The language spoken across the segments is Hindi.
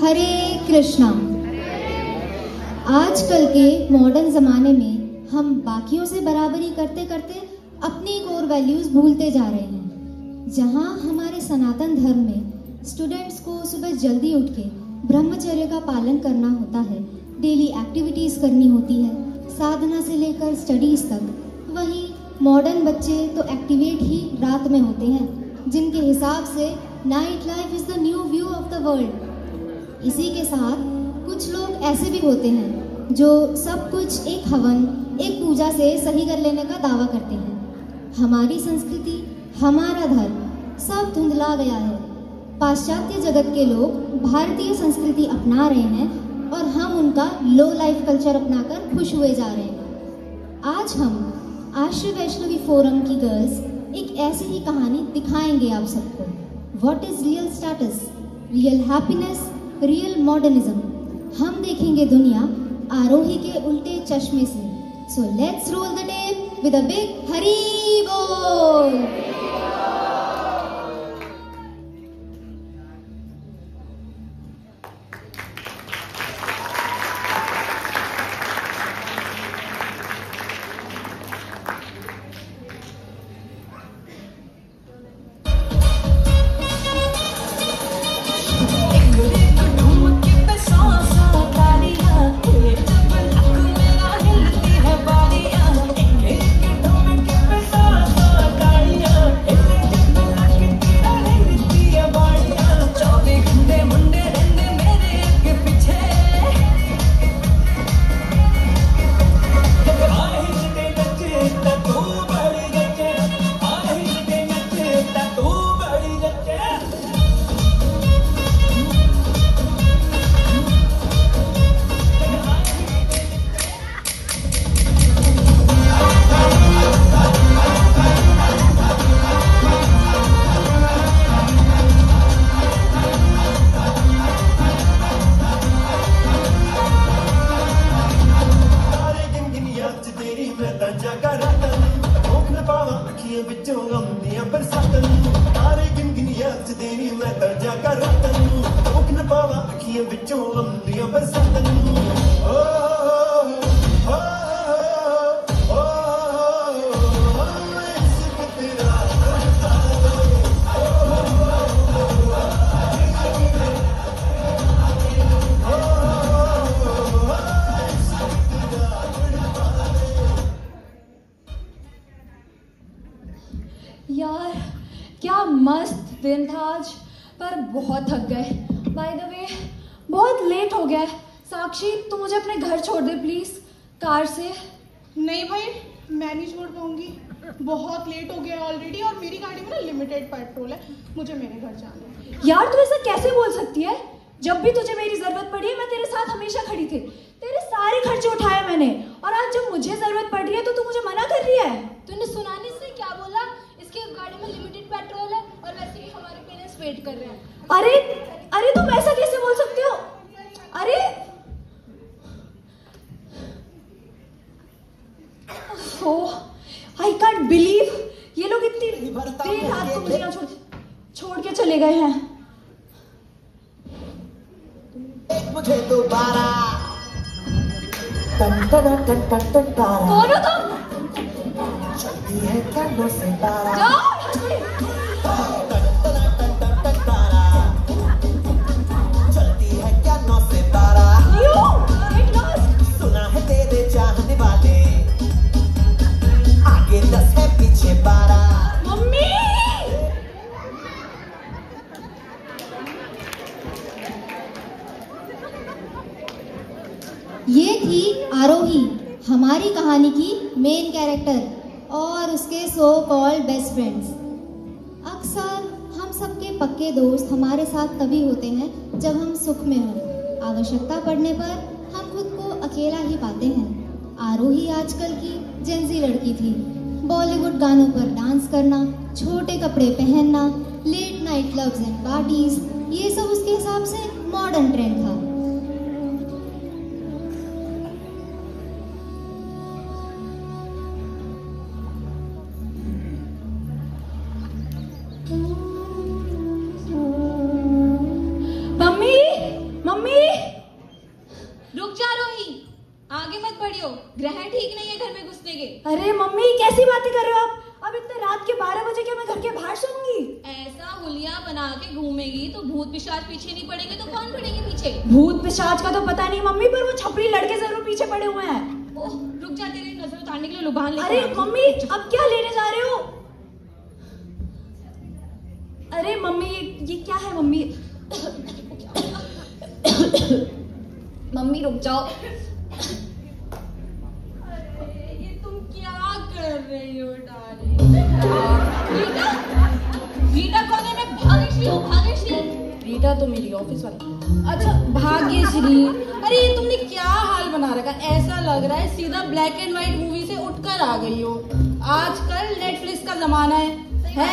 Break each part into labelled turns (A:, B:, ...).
A: हरे कृष्णा। आजकल के मॉडर्न ज़माने में हम बाकियों से बराबरी करते करते अपनी कोर वैल्यूज़ भूलते जा रहे हैं। जहां हमारे सनातन धर्म में स्टूडेंट्स को सुबह जल्दी उठ के ब्रह्मचर्य का पालन करना होता है, डेली एक्टिविटीज़ करनी होती है, साधना से लेकर स्टडीज़ तक। वहीं मॉडर्न बच्चे तो एक्टिवेट ही रात में होते हैं, जिनके हिसाब से night life is the new view of the world. इसी के साथ कुछ लोग ऐसे भी होते हैं जो सब कुछ एक हवन, एक पूजा से सही कर लेने का दावा करते हैं। हमारी संस्कृति, हमारा धर्म सब धुंधला गया है। पाश्चात्य जगत के लोग भारतीय संस्कृति अपना रहे हैं और हम उनका लो लाइफ कल्चर अपनाकर खुश हुए जा रहे हैं। आज हम आश्रय वैष्णवी फोरम की गर्ल्स एक ऐसी ही कहानी दिखाएंगे आप सबको। What is real status, real happiness, real modernism. हम देखेंगे दुनिया आरोही के उल्टे चश्मे से। So let's roll the tape with a big Hari बोल।
B: यार क्या मस्त दिन था आज, पर बहुत थक गए। बाय द वे बहुत लेट हो गया है। साक्षी तू मुझे अपने घर छोड़ दे प्लीज, कार से।
C: नहीं भाई, मैं नहीं छोड़ पाऊंगी, बहुत लेट हो गया ऑलरेडी और मेरी गाड़ी में ना लिमिटेड पेट्रोल है, मुझे मेरे घर जाना है।
B: यार तू ऐसा कैसे बोल सकती है? जब भी तुझे मेरी जरूरत पड़ी है मैं तेरे साथ हमेशा खड़ी थी, तेरे सारे खर्चे उठाए मैंने, और आज जब मुझे जरूरत पड़ रही है तो तू मुझे मना कर रही है।
D: तूने सुना नहीं इसने क्या बोला? इसकी गाड़ी में लिमिटेड पेट्रोल है और वैसे भी हमारे पेरेंट्स वेट कर रहे हैं।
B: अरे अरे तुम ऐसा कैसे बोल सकते हो? अरे आई कांट बिलीव ये लोग इतनी देर रात को मुझे यहाँ छोड़ के चले गए हैं।
E: मुझे दोबारा
B: कौन हो तुम?
E: चलती है कानों से तारा, चलती है कानों से तारा। सुना है तेरे चाहने वाले, आगे 10 है पीछे 12।
B: मम्मी
A: ये थी आरोही, हमारी कहानी की मेन कैरेक्टर और उसके सो कॉल्ड बेस्ट फ्रेंड्स। अक्सर हम सबके पक्के दोस्त हमारे साथ तभी होते हैं जब हम सुख में हों। आवश्यकता पड़ने पर हम खुद को अकेला ही पाते हैं। आरोही आजकल की जेंजी लड़की थी। बॉलीवुड गानों पर डांस करना, छोटे कपड़े पहनना, late night clubs and parties, ये सब उसके हिसाब से मॉडर्न ट्रेंड था।
B: मम्मी
D: बना के घूमेगी तो भूत पिशाच पीछे नहीं पड़ेंगे तो कौन पड़ेंगे पीछे?
B: भूत पिशाच का तो पता नहीं मम्मी, पर वो छपरी लड़के जरूर पीछे पड़े हुए हैं।
D: ओह, रुक जा, तेरी नजर उतारने के लिए लुभान लेकर
B: अरे
D: आ रही हूँ।
B: मम्मी, अब क्या लेने जा रहे हो? अरे मम्मी, ये क्या है मम्मी? मम्मी रुक जाओ।
D: अरे ये तुम क्या कर रही हो डार्लिंग? रीटा कौन है? मैं भाग्यश्री हूँ, भाग्यश्री।
F: रीटा तो मेरी ऑफिस वाली। अच्छा भाग्यश्री, अरे ये तुमने क्या हाल बना रखा, ऐसा लग रहा है सीधा ब्लैक एंड व्हाइट मूवी से उठकर आ गई हो। आजकल नेटफ्लिक्स का जमाना है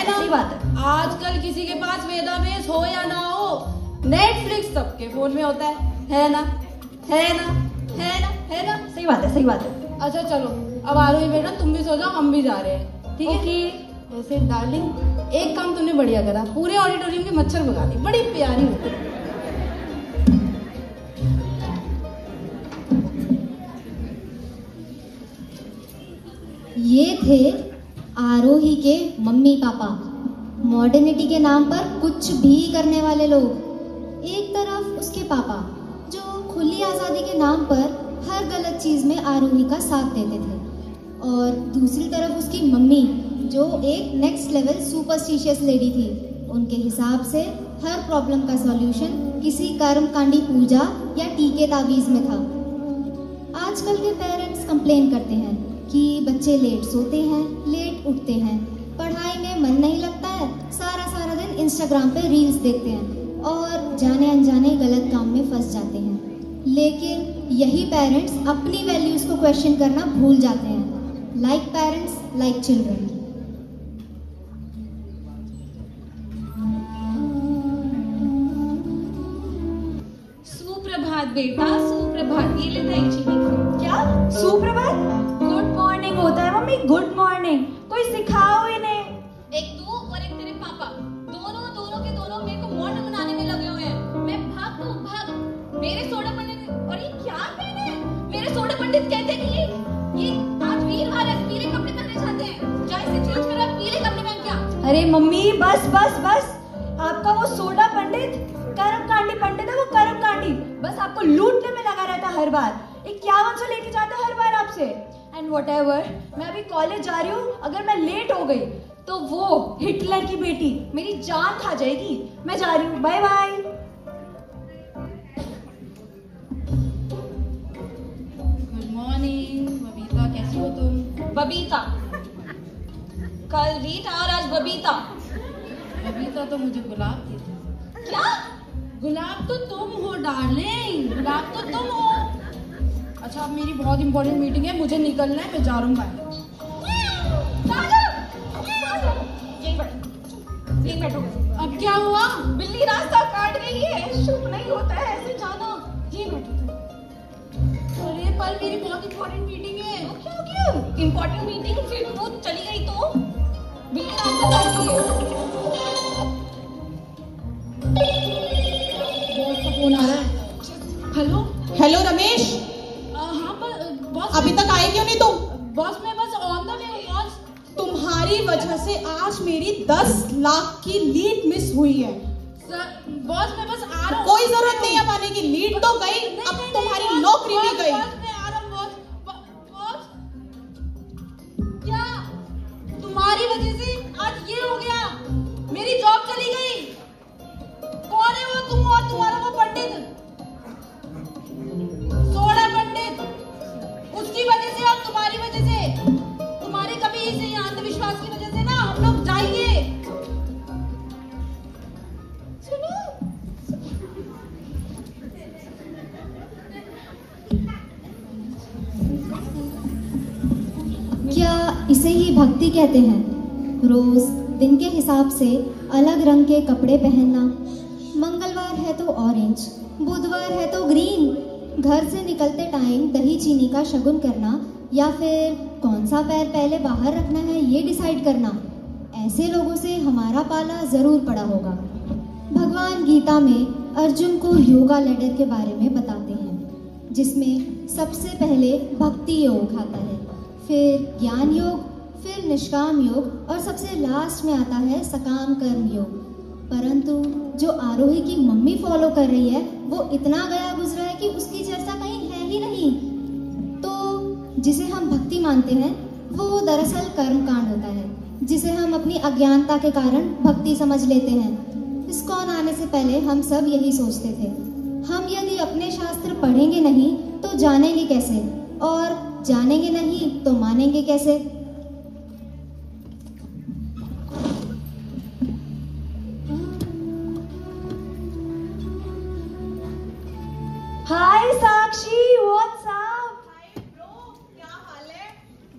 F: ना?
B: सही बात है।
F: आजकल किसी के पास वेदाबेस हो या ना हो, नेटफ्लिक्स सबके फोन में होता है ना? है ना?
B: सही बात है, सही बात है।
F: अच्छा चलो, अब आरोही बेटा तुम भी सो जाओ, हम भी जा रहे हैं, ठीक है?
B: ओके।
F: वैसे डार्लिंग, एक काम तुमने बढ़िया करा, पूरे ऑडिटोरियम के मच्छर भगा दी, बड़ी प्यारी होती है।
A: ये थे आरोही के मम्मी पापा, मॉडर्निटी के नाम पर कुछ भी करने वाले लोग। एक तरफ उसके पापा जो खुली आज़ादी के नाम पर हर गलत चीज़ में आरोही का साथ देते थे, और दूसरी तरफ उसकी मम्मी जो एक नेक्स्ट लेवल सुपरस्टिशियस लेडी थी। उनके हिसाब से हर प्रॉब्लम का सॉल्यूशन किसी कर्मकांडी पूजा या टीके तावीज़ में था। आजकल के पेरेंट्स कंप्लेन करते हैं कि बच्चे लेट सोते हैं, लेट उठते हैं, पढ़ाई में मन नहीं लगता है, सारा दिन इंस्टाग्राम पे रील्स देखते हैं और जाने अनजाने गलत काम में फंस जाते हैं। लेकिन यही पेरेंट्स अपनी वैल्यूज़ को क्वेश्चन करना भूल जाते हैं। Like parents, like children.
D: सुप्रभात बेटा, सुप्रभात। ये ले दही चीनी खा।
B: क्या सुप्रभात? गुड मॉर्निंग होता है मम्मी, गुड मॉर्निंग। कोई सिखाओ इन्हें।
D: एक तू और एक तेरे पापा, दोनों के दोनों मेरे को मॉडर्न बनाने में लगे हुए हैं। मैं भाग मेरे सोडा पंडित। और ये क्या पहने? मेरे सोडा पंडित कहते हैं कि ये आज वीरवार है, पीले कपड़े पहनने चाहते हैं। जा इसे चेंज करा, पीले कपड़े पहन के आ।
B: अरे मम्मी बस। आपका वो सोडा पंडित कर्मकांडी पंडित है, वो कर्मकांडी बस आपको लूटने में लगा रहता हर बार। 5100 लेके जाता हर बार आपसे। एंड व्हाटएवर, मैं अभी कॉलेज जा रही हूँ, अगर मैं लेट हो गई तो वो हिटलर की बेटी मेरी जान खा जाएगी। मैं जा रही हूँ, bye bye.
F: Good morning Babita, कैसी हो तुम?
D: बबीता, कल रीटा और आज बबीता।
F: बबीता तो मुझे गुलाब दी थी।
D: क्या?
F: गुलाब तो तुम हो डार्लिंग, गुलाब तो तुम हो। अच्छा अब मेरी बहुत इंपॉर्टेंट मीटिंग है, मुझे निकलना है, मैं जा रहा हूँ।
D: यही बैठो।
F: अब क्या हुआ?
D: बिल्ली रास्ता काट रही है, शुभ नहीं होता है ऐसे जाना। ये बैठो।
F: अरे पर मेरी बहुत इंपॉर्टेंट मीटिंग है।
D: क्यों इंपॉर्टेंट मीटिंग? फिर वो चली गई तो बिल्ली रास्ता काट रही है।
F: बॉस का फोन आ रहा है।
C: हेलो रमेश,
F: हाँ पर बॉस,
C: अभी तक आए क्यों नहीं तुम?
F: बॉस मैं बस ऑन द वे हूँ बॉस।
C: तुम्हारी वजह से आज मेरी 10 लाख की लीड मिस हुई है।
F: सर बॉस मैं बस आ रहा हूँ।
C: कोई जरूरत नहीं है आने की, लीड तो गई, अब तुम्हारी नौकरी भी गई।
F: बॉस मैं आ रहा हूँ बॉस। बॉस क्या तुम्हारी वजह से आज ये हो गया? मेरी जॉब चली गई। कौन है वो? तुम और तुम्हारा वो पंडित, सोडा पंडित, उसकी वजह से और तुम्हारी वजह से, तुम्हारे कभी इसे अंधविश्वास की वजह से ना हम लोग जाएंगे। सुनो
A: क्या इसे ही भक्ति कहते हैं? रोज दिन के हिसाब से अलग रंग के कपड़े पहनना, मंगलवार है तो ऑरेंज, बुधवार है तो ग्रीन, घर से निकलते टाइम दही चीनी का शगुन करना, या फिर कौन सा पैर पहले बाहर रखना है ये डिसाइड करना। ऐसे लोगों से हमारा पाला जरूर पड़ा होगा। भगवान गीता में अर्जुन को योगा लैडर के बारे में बताते हैं, जिसमें सबसे पहले भक्ति योग आता है, फिर ज्ञान योग, फिर निष्काम योग और सबसे लास्ट में आता है सकाम कर्म योग। परंतु जो आरोही की मम्मी फॉलो कर रही है वो इतना गया गुजरा है कि उसकी चर्चा कहीं है ही नहीं। तो जिसे हम भक्ति मानते हैं वो दरअसल कर्म कांड होता है, जिसे हम अपनी अज्ञानता के कारण भक्ति समझ लेते हैं। इस्कॉन आने से पहले हम सब यही सोचते थे, हम यदि अपने शास्त्र पढ़ेंगे नहीं तो जानेंगे कैसे, और जानेंगे नहीं तो मानेंगे कैसे।
B: हाय साक्षी, व्हाट्स अप?
C: हाय ब्रो, क्या हाल है?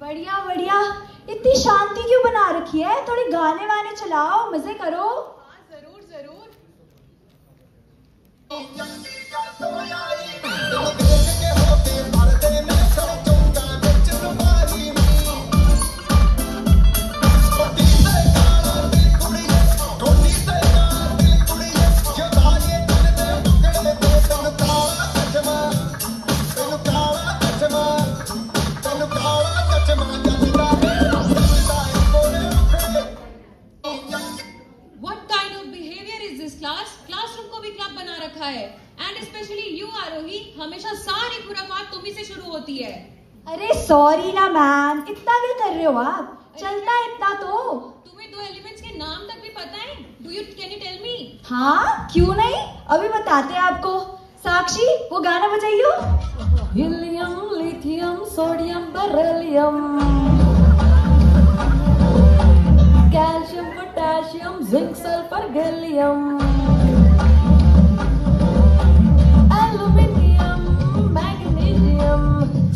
B: बढ़िया बढ़िया। इतनी शांति क्यों बना रखी है? थोड़े गाने वाने चलाओ, मजे करो।
C: हाँ जरूर जरूर।
D: What kind of behavior is this class? Classroom को भी क्लब बना रखा है। एंड स्पेशली यू आरोही, हमेशा सारी खुराफात तुम ही से शुरू होती है।
B: अरे सॉरी ना मैम, इतना क्या कर रहे हो आप? चलता है इतना तो।
D: तुम्हें दो एलिमेंट्स के नाम तक भी पता है? Can you tell me?
B: हाँ क्यों नहीं, अभी बताते हैं आपको। साक्षी वो गाना बजाइयो।
F: Helium, lithium, sodium, beryllium, calcium, potassium, zinc, sulphur, gallium, aluminium, magnesium,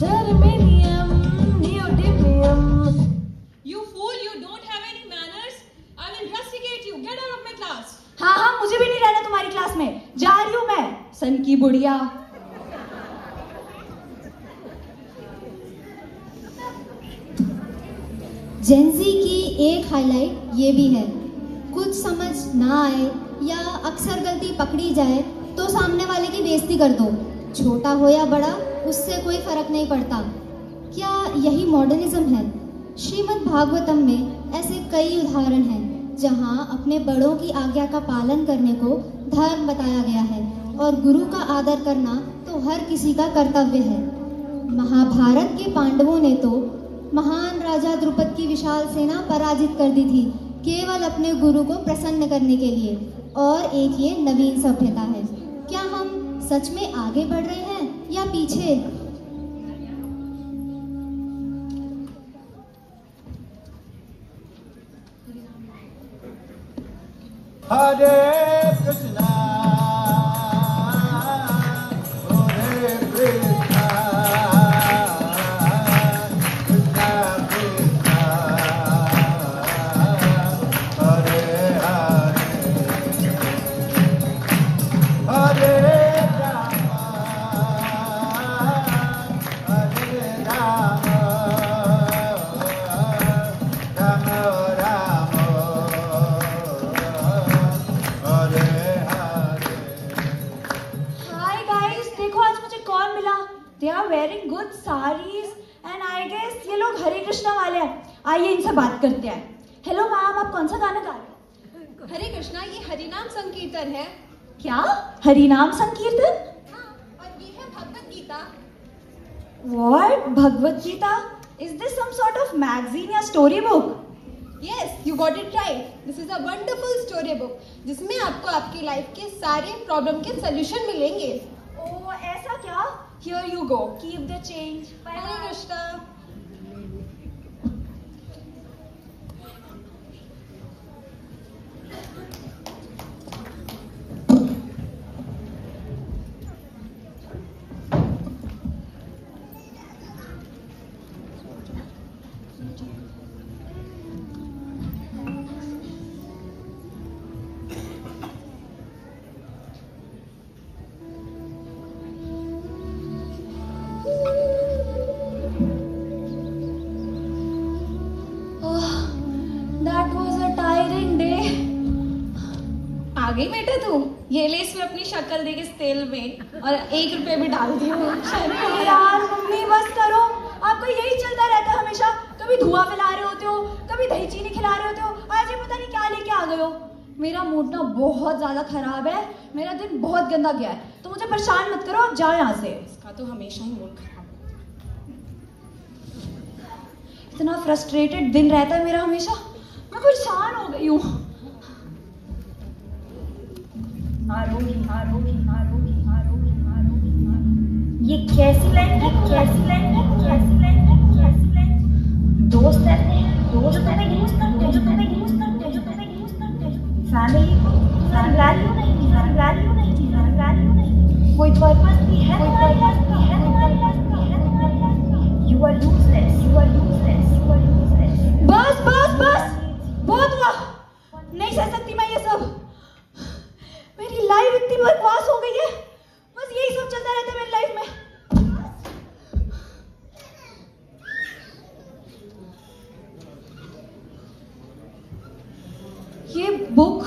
F: germanium, neodymium.
D: You fool, you don't have any manners. I will rusticate you. Get out of my class.
B: हाँ हाँ, मुझे भी नहीं रहना तुम्हारी क्लास में, जा रही हूँ मैं, सन की बुढ़िया।
A: जेनजी की एक हाईलाइट ये भी है, कुछ समझ ना आए या अक्सर गलती पकड़ी जाए तो सामने वाले की बेइज्जती कर दो, छोटा हो या बड़ा उससे कोई फर्क नहीं पड़ता। क्या यही मॉडर्निज्म है? श्रीमद् भागवतम में ऐसे कई उदाहरण हैं जहां अपने बड़ों की आज्ञा का पालन करने को धर्म बताया गया है, और गुरु का आदर करना तो हर किसी का कर्तव्य है। महाभारत के पांडवों ने तो महान राजा द्रुपद की विशाल सेना पराजित कर दी थी, केवल अपने गुरु को प्रसन्न करने के लिए। और एक ये नवीन सभ्यता है। क्या हम सच में आगे बढ़ रहे हैं या पीछे?
E: हरे कृष्णा हरे कृष्णा कृष्णा कृष्णा हरे हरे हरे राम राम राम हरे हरे।
B: हाय गाइस, देखो आज मुझे कौन मिला। They are wearing good saris and I guess ये लोग हरे कृष्णा वाले हैं। आइए इनसे बात करते हैं। हेलो मैम, आप कौन सा गाना गा रहे हैं?
C: हरे कृष्णा, ये हरिनाम संकीर्तन है।
B: क्या हरिनाम संकीर्तन?
C: और ये है Bhagavad Gita.
B: What? Bhagavad Gita? Is this some sort of magazine या story book?
C: Yes, you got it right. This is a wonderful story book, जिसमें आपको आपकी लाइफ के सारे प्रॉब्लम के सलूशन मिलेंगे।
B: Oh, ऐसा क्या? Here you go. Keep the change. Bye
C: Hare
B: bye.
C: Krishna.
B: That was a tiring day.
D: आ गई बेटा तू? ये ले इसमें अपनी शक्ल देख इस तेल में, और 1 रुपए भी डाल दियो।
B: अरे यार मम्मी बस करो, आपका यही चलता रहता है हमेशा। कभी धुआं फैला रहे होते हो, कभी दही चीनी खिला रहे होते हो, आज ये पता नहीं क्या लेके आ गए हो। मेरा मूड ना बहुत ज़्यादा खराब है, मेरा दिन बहुत गंदा गया है, तो मुझे परेशान मत करो, आप जाओ यहाँ से।
F: इसका तो हमेशा ही मूड खराब है।
B: इतना फ्रस्ट्रेटेड दिन रहता है मेरा हमेशा, मैं परेशान हो गई हूँ।
G: आरोही आरोही आरोही आरोही आरोही आरोही। ये कैसी लाइन है, कैसी लाइन है, कैसी लाइन है, कैसी लाइन है? दोस्त ऐसे हैं जो तुम्हें यूज करते हैं, जो तुम्हें यूज करते हैं, जो तुम्हें यूज करते हैं। फैमिली को वैल्यू नहीं, वैल्यू नहीं, वैल्यू नहीं। कोई पर्पस भी है तुम्हारे पास, है तुम्हारे पास, है तुम्हारे पास। You are useless, you are useless, you are useless.
B: बस बस बस, बहुत हुआ, नहीं सह सकती मैं ये सब। मेरी लाइफ इतनी बकवास हो गई है, बस यही सब चलता रहता है मेरी लाइफ में। ये बुक,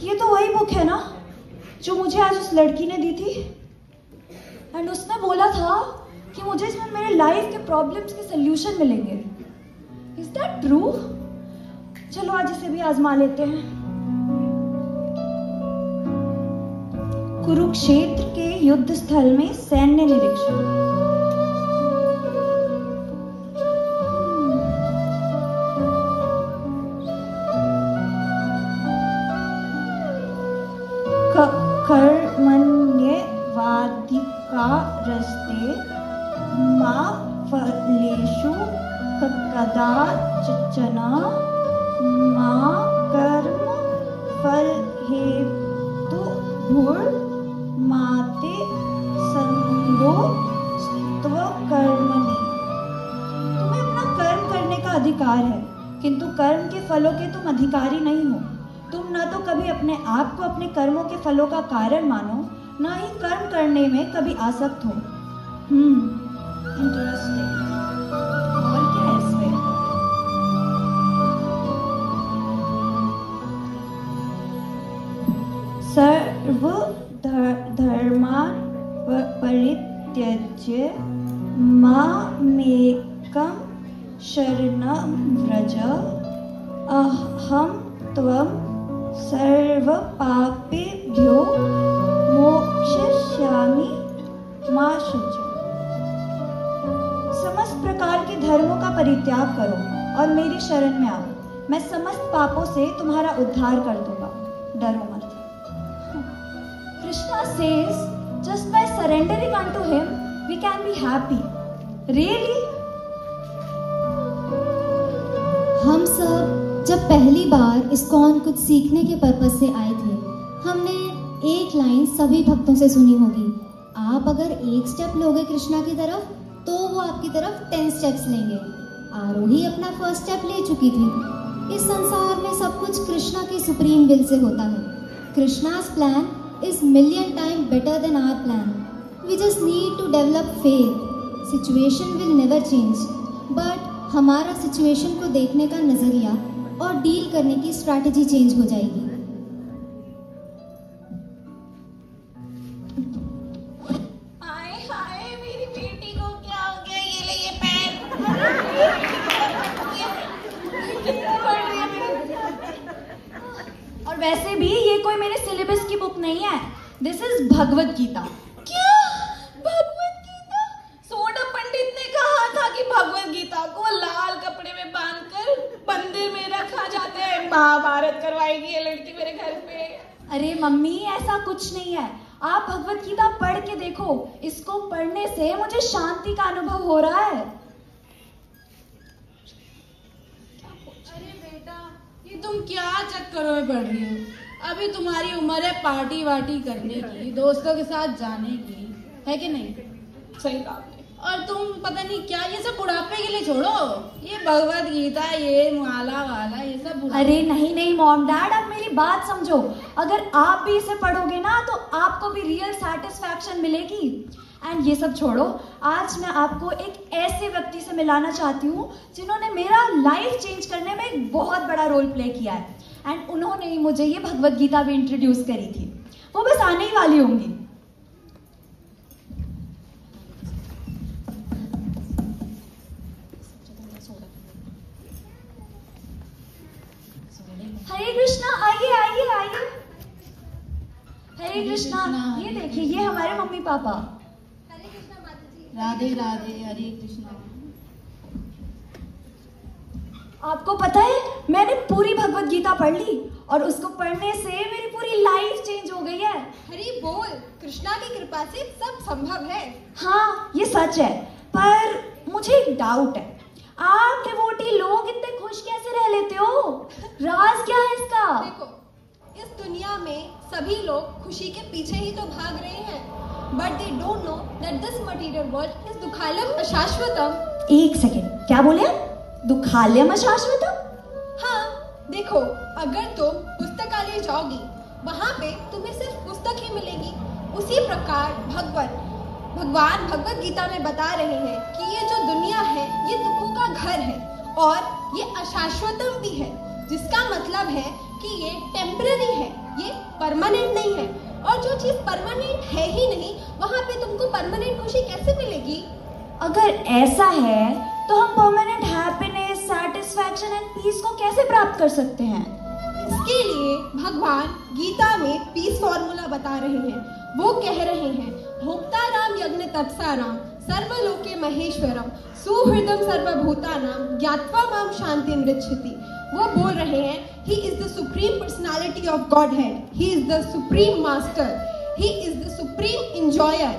B: ये तो वही बुक है ना जो मुझे आज उस लड़की ने दी थी, एंड उसने बोला था कि मुझे इसमें मेरे लाइफ के प्रॉब्लम्स के सल्यूशन मिलेंगे। Is that true? चलो आज इसे भी आजमा लेते हैं। कुरुक्षेत्र के युद्ध स्थल में सैन्य निरीक्षण। कर्मण्येवाधिकारस्ते मा फलेषु कदाचन मा कर्म फलहेतुर्माते संगोस्त्वकर्मणि। तुम्हें अपना कर्म करने का अधिकार है, किंतु कर्म के फलों के तुम अधिकारी नहीं हो। तुम न तो कभी अपने आप को अपने कर्मों के फलों का कारण मानो, न ही कर्म करने में कभी आसक्त हो। इंटरेस्टिंग। और क्या है इसमें? सर्व धर्मान् परित्यज्य मामेकं शरणं व्रज अहं त्वं सर्वपापेभ्यो मोक्षयिष्यामि मा शुचि। समस्त प्रकार के धर्मों का परित्याग करो और मेरी शरण में आओ, मैं समस्त पापों से तुम्हारा उद्धार कर दूंगा, डरो मत। Krishna says, just by surrendering unto him, we can be happy. Really?
A: हम सब जब पहली बार इस्कॉन कुछ सीखने के पर्पस से आए थे, हमने एक लाइन सभी भक्तों से सुनी होगी, आप अगर एक स्टेप लोगे कृष्णा की तरफ तो वो आपकी तरफ 10 स्टेप्स लेंगे। आरोही अपना फर्स्ट स्टेप ले चुकी थी। इस संसार में सब कुछ कृष्णा के सुप्रीम विल से होता है। कृष्णा's plan is million times better than our plan. We just need to develop faith. Situation will never change, but हमारा सिचुएशन को देखने का नजरिया और डील करने की स्ट्रैटेजी चेंज हो जाएगी।
D: हाय हाय, मेरी बेटी को क्या हो गया? ये ले ये पेन। कितना पढ़ रही है मेरी?
B: और वैसे भी ये कोई मेरे सिलेबस की बुक नहीं है, दिस इज भगवत गीता।
D: क्या? भगवत गीता? सोडा पंडित ने कहा था कि भगवत गीता को लाल कपड़े में बांधकर मंदिर में रखा जाता है। महाभारत करवाएगी ये लड़की मेरे घर पे।
B: अरे मम्मी, ऐसा कुछ नहीं है, आप भगवत गीता पढ़ के देखो, इसको पढ़ने से मुझे शांति का अनुभव हो रहा है।
F: अरे बेटा, ये तुम क्या चक्करों में पड़ रही हो? अभी तुम्हारी उम्र है पार्टी वार्टी करने की, दोस्तों के साथ जाने की, है कि नहीं?
D: सही कहा आपने।
F: और तुम पता नहीं क्या, ये सब बुढ़ापे के लिए छोड़ो। ये भगवत गीता, ये माला वाला, ये सब
B: अरे नहीं नहीं मॉम डैड, आप मेरी बात समझो। अगर आप भी इसे पढ़ोगे ना तो आपको भी रियल सैटिस्फैक्शन मिलेगी। एंड ये सब छोड़ो, आज मैं आपको एक ऐसे व्यक्ति से मिलाना चाहती हूँ जिन्होंने मेरा लाइफ चेंज करने में एक बहुत बड़ा रोल प्ले किया है। एंड उन्होंने ही मुझे ये भगवत गीता भी इंट्रोड्यूस करी थी। वो बस आने ही वाली होंगी। कृष्णा, आइए आइए आइए। हरे कृष्णा, ये देखिए, ये हमारे मम्मी पापा।
D: हरे कृष्णा माता जी।
F: राधे राधे, हरे कृष्णा।
B: आपको पता है, मैंने पूरी भगवत गीता पढ़ ली और उसको पढ़ने से मेरी पूरी लाइफ चेंज हो गई है।
C: हरी बोल, कृष्णा की कृपा से सब संभव है।
B: हाँ, ये सच है, पर मुझे एक डाउट है। आप डिवोटी लोग इतने खुश कैसे रह लेते हो? राज क्या है इसका?
C: देखो, इस दुनिया में सभी लोग खुशी के पीछे ही तो भाग रहे हैं, but they don't know that this material world is दुखालम अशाश्वतम।
B: एक सेकेंड, क्या बोले आप? दुखालयम अशाश्वतम?
C: हाँ, देखो, अगर तुम पुस्तकालय जाओगी, वहाँ पे तुम्हें सिर्फ पुस्तक ही मिलेगी। उसी प्रकार भगवान भगवत गीता में बता रहे हैं कि ये जो दुनिया है, ये दुखों का घर है और ये अशाश्वतम भी है, जिसका मतलब है कि ये टेम्पररी है, ये परमानेंट नहीं है। और जो चीज परमानेंट है ही नहीं, वहाँ पे तुमको परमानेंट खुशी कैसे मिलेगी?
B: अगर ऐसा है तो हम permanent happiness, satisfaction and peace को कैसे प्राप्त कर सकते हैं?
C: इसके लिए भगवान गीता में पीस फॉर्मूला बता रहे हैं। वो कह रहे हैं, भोक्ताराम यज्ञ तत्साराम सर्वलोके महेश्वरम सुहृदम सर्वभूतानाम ज्ञात्वा माम शांति मृच्छति। वो बोल रहे हैं, he is the supreme personality of God head, he is the supreme master, he is the supreme enjoyer.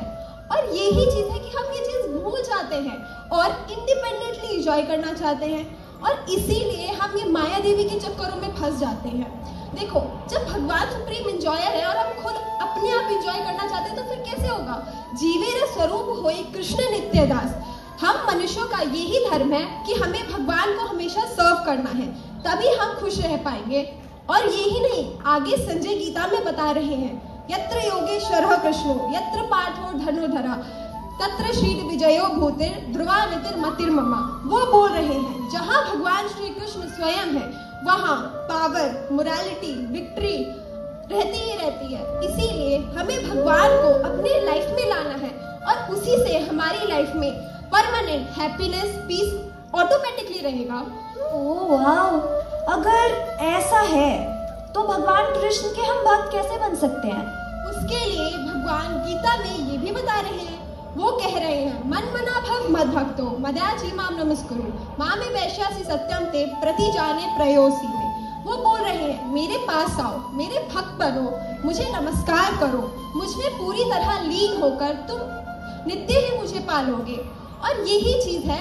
C: और यही चीज है कि हम ये चीज भूल जाते हैं और इंडिपेंडेंटली एंजॉय करना चाहते हैं, और इसीलिए हम ये माया देवी के चक्करों में फंस जाते हैं। देखो, जब भगवान सुप्रीम इंजॉयर है और हम खुद अपने आप इंजॉय करना चाहते हैं, तो फिर कैसे होगा? जीवेर स्वरूप होई कृष्ण नित्यदास। हम मनुष्यों का यही धर्म है कि हमें भगवान को हमेशा सर्व करना है, तभी हम खुश रह पाएंगे। और यही नहीं, आगे संजय गीता में बता रहे हैं, यत्र योगेश्वरः कृष्णो यत्र पार्थो धनुर्धरः तत्र श्री विजयो भूतिर ध्रुवानितिर मतिर्ममा। वो बोल रहे हैं, जहाँ भगवान श्री कृष्ण स्वयं है, वहाँ पावर, मोरालिटी, विक्ट्री रहती ही रहती है। इसीलिए हमें भगवान को अपने लाइफ में लाना है और उसी से हमारी लाइफ में परमानेंट हैप्पीनेस, पीस ऑटोमेटिकली रहेगा।
B: ओह वाओ, अगर ऐसा है तो भगवान कृष्ण के हम भक्त कैसे बन सकते हैं?
C: उसके लिए भगवान गीता में ये भी बता रहे हैं। वो कह रहे हैं, मन मना भव मद भक्तो मदयाची माम नमस्कुरु मामे वैश्यासी सत्यम ते प्रति जाने प्रयोसी में। वो बोल रहे हैं, मेरे पास आओ, मेरे भक्त बनो, मुझे नमस्कार करो, मुझमें पूरी तरह लीन होकर तुम नित्य ही मुझे पालोगे। और यही चीज है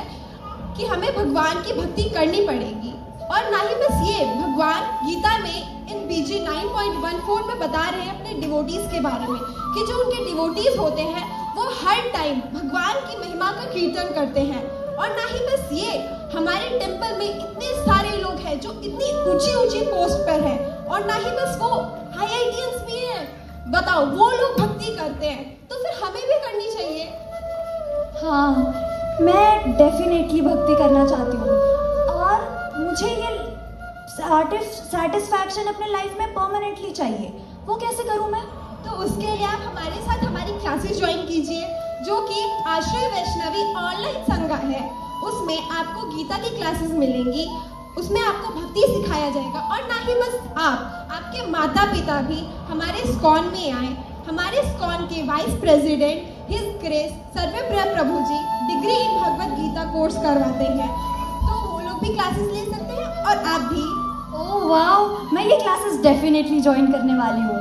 C: कि हमें भगवान की भक्ति करनी पड़ेगी। और ना ही बस ये, भगवान गीता में इन बीजी 9.14 में बता रहे हैं अपने डिवोटीज के बारे में कि जो उनके डिवोटीज होते हैं वो हर टाइम भगवान की महिमा का कीर्तन करते हैं। और ना ही बस ये, हमारे टेम्पल में इतने सारे लोग हैं जो इतनी ऊंची ऊंची पोस्ट पर हैं, और ना ही बस वो, IITians भी हैं। बताओ, वो लोग भक्ति करते हैं, तो फिर हमें भी करनी चाहिए।
B: हाँ, मैं डेफिनेटली भक्ति करना चाहती हूँ और मुझे ये सैटिस्फैक्शन अपने लाइफ में परमानेंटली चाहिए। वो कैसे करूँ मैं?
C: तो उसके लिए आप हमारे साथ हमारी क्लासेस ज्वाइन कीजिए, जो कि आश्रय वैष्णवी ऑनलाइन संघ है। उसमें आपको गीता की क्लासेस मिलेंगी, उसमें आपको भक्ति सिखाया जाएगा। और ना ही बस आपके माता पिता भी हमारे स्कॉन में आए। हमारे स्कॉन के vice president his grace Sarvapriya Prabhu ji degree in Bhagavad Gita course करवाते हैं, तो वो लोग भी क्लासेस ले सकते हैं और आप भी।
B: ओह वाओ, मैं ये क्लासेस डेफिनेटली ज्वाइन करने वाली हूँ।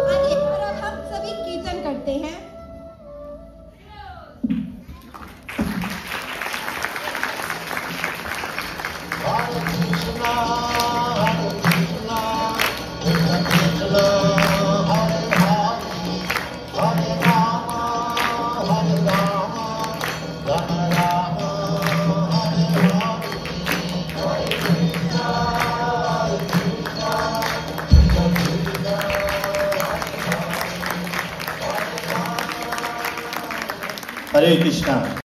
C: आइए, और अब हम सभी कीर्तन करते हैं।
H: हरे कृष्णा।